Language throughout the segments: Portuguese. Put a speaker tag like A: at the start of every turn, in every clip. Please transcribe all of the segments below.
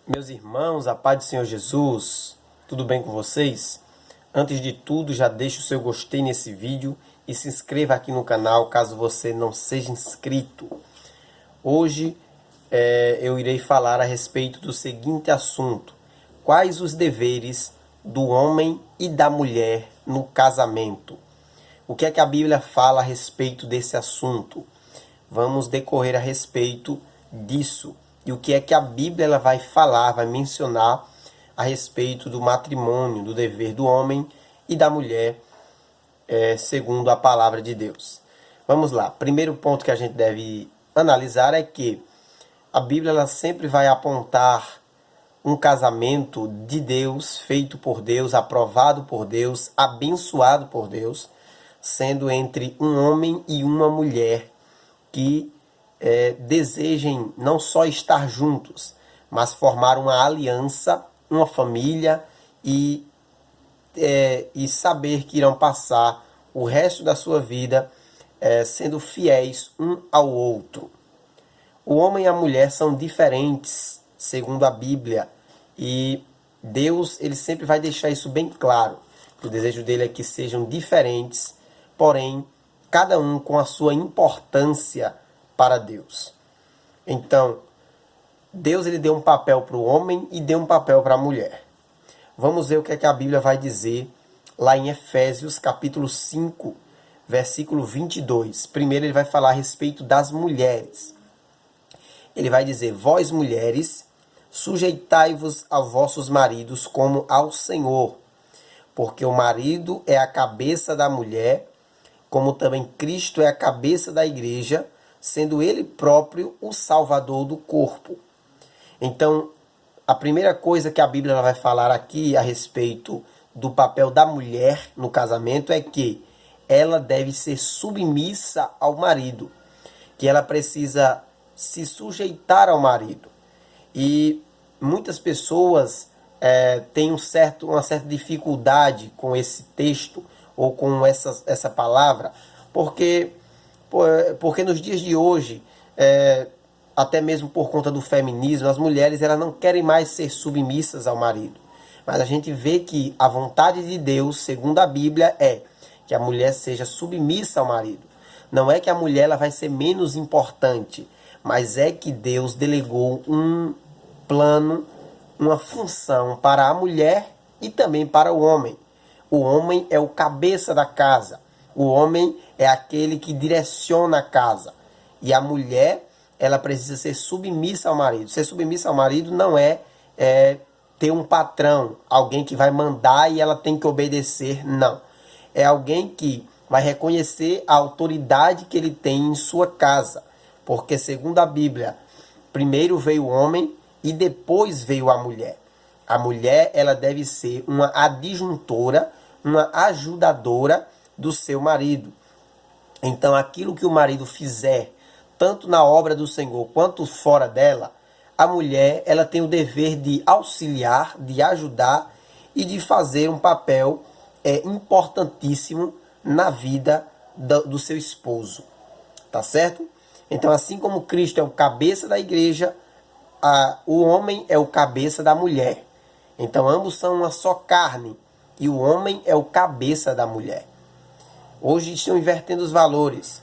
A: Meus irmãos, a paz do Senhor Jesus, tudo bem com vocês? Antes de tudo, já deixe o seu gostei nesse vídeo e se inscreva aqui no canal caso você não seja inscrito. Hoje eu irei falar a respeito do seguinte assunto: quais os deveres do homem e da mulher no casamento? O que é que a Bíblia fala a respeito desse assunto? Vamos decorrer a respeito disso. E o que é que a Bíblia ela vai falar, vai mencionar a respeito do matrimônio, do dever do homem e da mulher, segundo a palavra de Deus. Vamos lá. Primeiro ponto que a gente deve analisar é que a Bíblia ela sempre vai apontar um casamento de Deus, feito por Deus, aprovado por Deus, abençoado por Deus, sendo entre um homem e uma mulher que desejem não só estar juntos, mas formar uma aliança, uma família e saber que irão passar o resto da sua vida sendo fiéis um ao outro. O homem e a mulher são diferentes, segundo a Bíblia, e Deus ele sempre vai deixar isso bem claro. O desejo dele é que sejam diferentes, porém, cada um com a sua importância para Deus. Então, Deus ele deu um papel para o homem e deu um papel para a mulher. Vamos ver o que é que a Bíblia vai dizer lá em Efésios, capítulo 5, versículo 22. Primeiro ele vai falar a respeito das mulheres. Ele vai dizer: vós mulheres, sujeitai-vos a vossos maridos como ao Senhor, porque o marido é a cabeça da mulher, como também Cristo é a cabeça da igreja, sendo ele próprio o salvador do corpo. Então, a primeira coisa que a Bíblia vai falar aqui a respeito do papel da mulher no casamento é que ela deve ser submissa ao marido, que ela precisa se sujeitar ao marido. E muitas pessoas têm uma certa dificuldade com esse texto ou com essa palavra, porque nos dias de hoje, até mesmo por conta do feminismo, as mulheres elas não querem mais ser submissas ao marido. Mas a gente vê que a vontade de Deus, segundo a Bíblia, é que a mulher seja submissa ao marido. Não é que a mulher ela vai ser menos importante, mas é que Deus delegou um plano, uma função para a mulher e também para o homem. O homem é o cabeça da casa. O homem é aquele que direciona a casa. E a mulher, ela precisa ser submissa ao marido. Ser submissa ao marido não é ter um patrão, alguém que vai mandar e ela tem que obedecer. Não. É alguém que vai reconhecer a autoridade que ele tem em sua casa. Porque, segundo a Bíblia, primeiro veio o homem e depois veio a mulher. A mulher, ela deve ser uma adjuntora, uma ajudadora do seu marido. Então, aquilo que o marido fizer, tanto na obra do Senhor quanto fora dela, a mulher ela tem o dever de auxiliar, de ajudar e de fazer um papel importantíssimo na vida do seu esposo. Tá certo? Então, assim como Cristo é o cabeça da igreja, o homem é o cabeça da mulher. Então, ambos são uma só carne e o homem é o cabeça da mulher. Hoje estão invertendo os valores.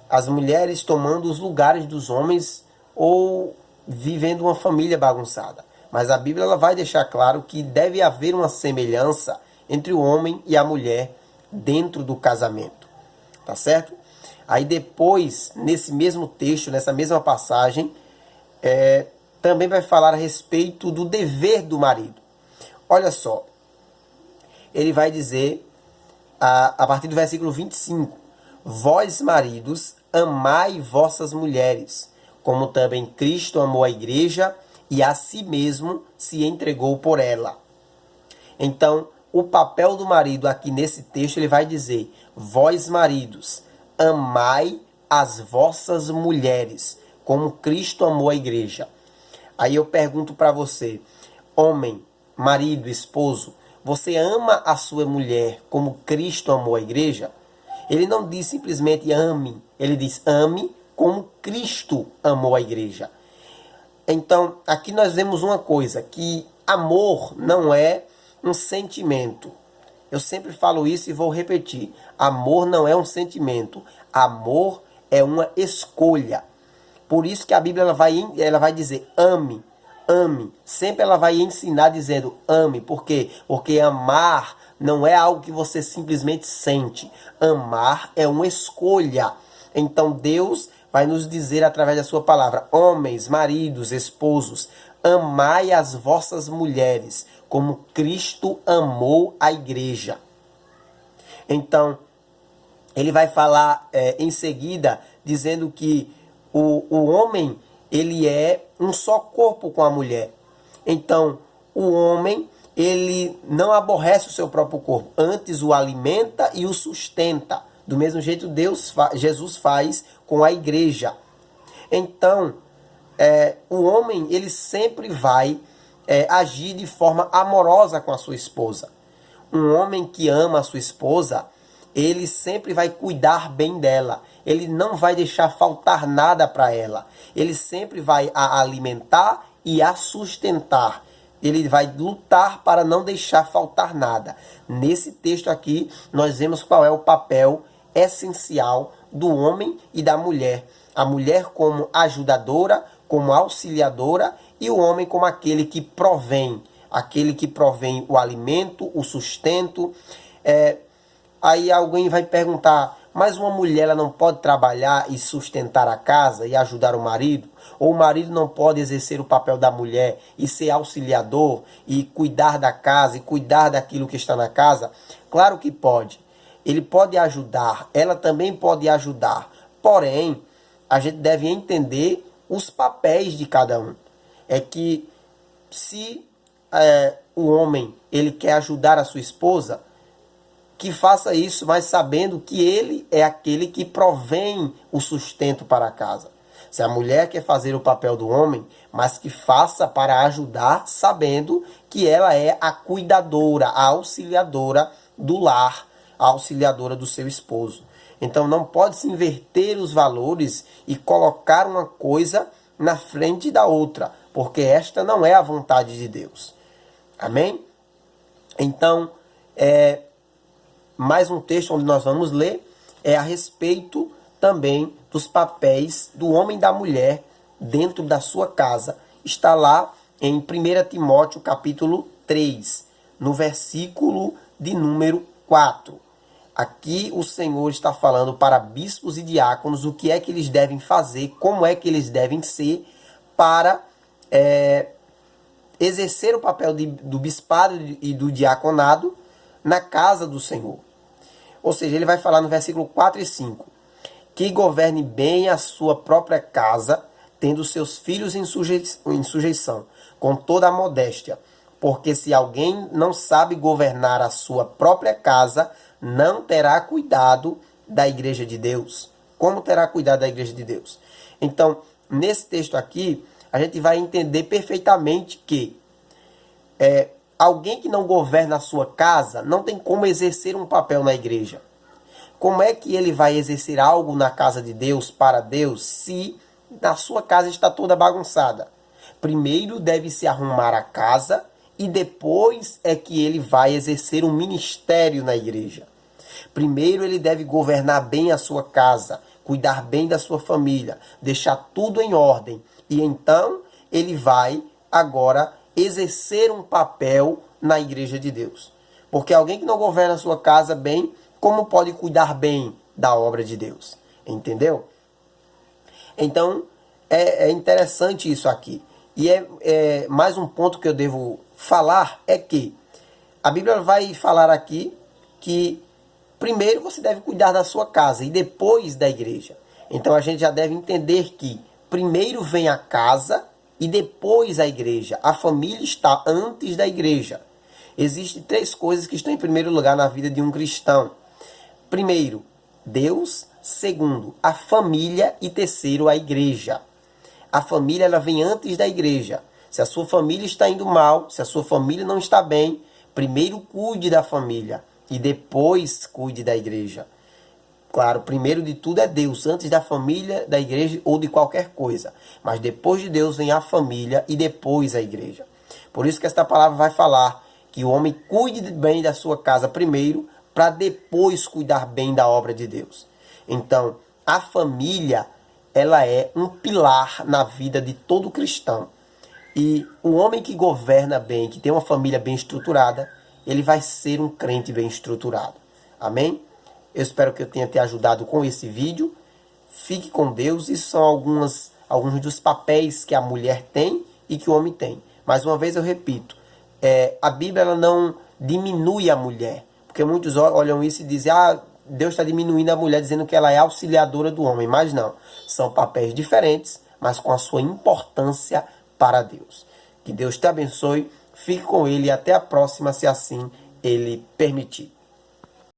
A: As mulheres tomando os lugares dos homens ou vivendo uma família bagunçada. Mas a Bíblia ela vai deixar claro que deve haver uma semelhança entre o homem e a mulher dentro do casamento. Tá certo? Aí depois, nesse mesmo texto, nessa mesma passagem, também vai falar a respeito do dever do marido. Olha só, ele vai dizer, a partir do versículo 25, vós maridos, amai vossas mulheres, como também Cristo amou a igreja e a si mesmo se entregou por ela. Então, o papel do marido aqui nesse texto, ele vai dizer, vós maridos, amai as vossas mulheres, como Cristo amou a igreja. Aí eu pergunto para você, homem, marido, esposo, você ama a sua mulher como Cristo amou a igreja? Ele não diz simplesmente ame, ele diz ame como Cristo amou a igreja. Então, aqui nós vemos uma coisa, que amor não é um sentimento. Eu sempre falo isso e vou repetir. Amor não é um sentimento. Amor é uma escolha. Por isso que a Bíblia ela vai dizer ame, ame. Sempre ela vai ensinar dizendo ame. Por quê? Porque amar não é algo que você simplesmente sente. Amar é uma escolha. Então Deus vai nos dizer através da sua palavra: homens, maridos, esposos, amai as vossas mulheres, como Cristo amou a igreja. Então, ele vai falar em seguida, dizendo que o homem, ele é um só corpo com a mulher. Então, o homem, ele não aborrece o seu próprio corpo, antes o alimenta e o sustenta. Do mesmo jeito Jesus faz com a igreja. Então, o homem, ele sempre vai agir de forma amorosa com a sua esposa. Um homem que ama a sua esposa, ele sempre vai cuidar bem dela. Ele não vai deixar faltar nada para ela. Ele sempre vai a alimentar e a sustentar. Ele vai lutar para não deixar faltar nada. Nesse texto aqui, nós vemos qual é o papel essencial do homem e da mulher. A mulher como ajudadora, como auxiliadora, e o homem como aquele que provém o alimento, o sustento. Aí alguém vai perguntar, mas uma mulher ela não pode trabalhar e sustentar a casa e ajudar o marido? Ou o marido não pode exercer o papel da mulher e ser auxiliador e cuidar da casa e cuidar daquilo que está na casa? Claro que pode. Ele pode ajudar, ela também pode ajudar. Porém, a gente deve entender os papéis de cada um. É que se o homem ele quer ajudar a sua esposa, que faça isso, mas sabendo que ele é aquele que provém o sustento para a casa. Se a mulher quer fazer o papel do homem, mas que faça para ajudar, sabendo que ela é a cuidadora, a auxiliadora do lar, a auxiliadora do seu esposo. Então não pode se inverter os valores e colocar uma coisa na frente da outra, porque esta não é a vontade de Deus. Amém? Então, mais um texto onde nós vamos ler é a respeito também dos papéis do homem e da mulher dentro da sua casa. Está lá em 1 Timóteo capítulo 3, no versículo de número 4. Aqui o Senhor está falando para bispos e diáconos o que é que eles devem fazer, como é que eles devem ser para exercer o papel do bispado e do diaconado na casa do Senhor. Ou seja, ele vai falar no versículo 4 e 5, que governe bem a sua própria casa, tendo seus filhos em sujeição, com toda a modéstia. Porque se alguém não sabe governar a sua própria casa, não terá cuidado da igreja de Deus. Como terá cuidado da igreja de Deus? Então, nesse texto aqui, a gente vai entender perfeitamente que alguém que não governa a sua casa não tem como exercer um papel na igreja. Como é que ele vai exercer algo na casa de Deus, para Deus, se na sua casa está toda bagunçada? Primeiro deve se arrumar a casa e depois é que ele vai exercer um ministério na igreja. Primeiro ele deve governar bem a sua casa, cuidar bem da sua família, deixar tudo em ordem. E então ele vai agora exercer um papel na igreja de Deus. Porque alguém que não governa a sua casa bem, como pode cuidar bem da obra de Deus? Entendeu? Então, é interessante isso aqui. E mais um ponto que eu devo falar é que a Bíblia vai falar aqui que primeiro você deve cuidar da sua casa e depois da igreja. Então a gente já deve entender que primeiro vem a casa e depois a igreja. A família está antes da igreja. Existem 3 coisas que estão em primeiro lugar na vida de um cristão. Primeiro, Deus. Segundo, a família. E terceiro, a igreja. A família ela vem antes da igreja. Se a sua família está indo mal, se a sua família não está bem, primeiro cuide da família e depois cuide da igreja. Claro, primeiro de tudo é Deus, antes da família, da igreja ou de qualquer coisa. Mas depois de Deus vem a família e depois a igreja. Por isso que esta palavra vai falar que o homem cuide bem da sua casa primeiro, para depois cuidar bem da obra de Deus. Então, a família, ela é um pilar na vida de todo cristão. E o homem que governa bem, que tem uma família bem estruturada, ele vai ser um crente bem estruturado. Amém? Eu espero que eu tenha te ajudado com esse vídeo. Fique com Deus. Isso são alguns dos papéis que a mulher tem e que o homem tem. Mais uma vez eu repito, a Bíblia ela não diminui a mulher. Porque muitos olham isso e dizem, Deus está diminuindo a mulher, dizendo que ela é auxiliadora do homem. Mas não, são papéis diferentes, mas com a sua importância para Deus. Que Deus te abençoe, fique com Ele e até a próxima, se assim Ele permitir.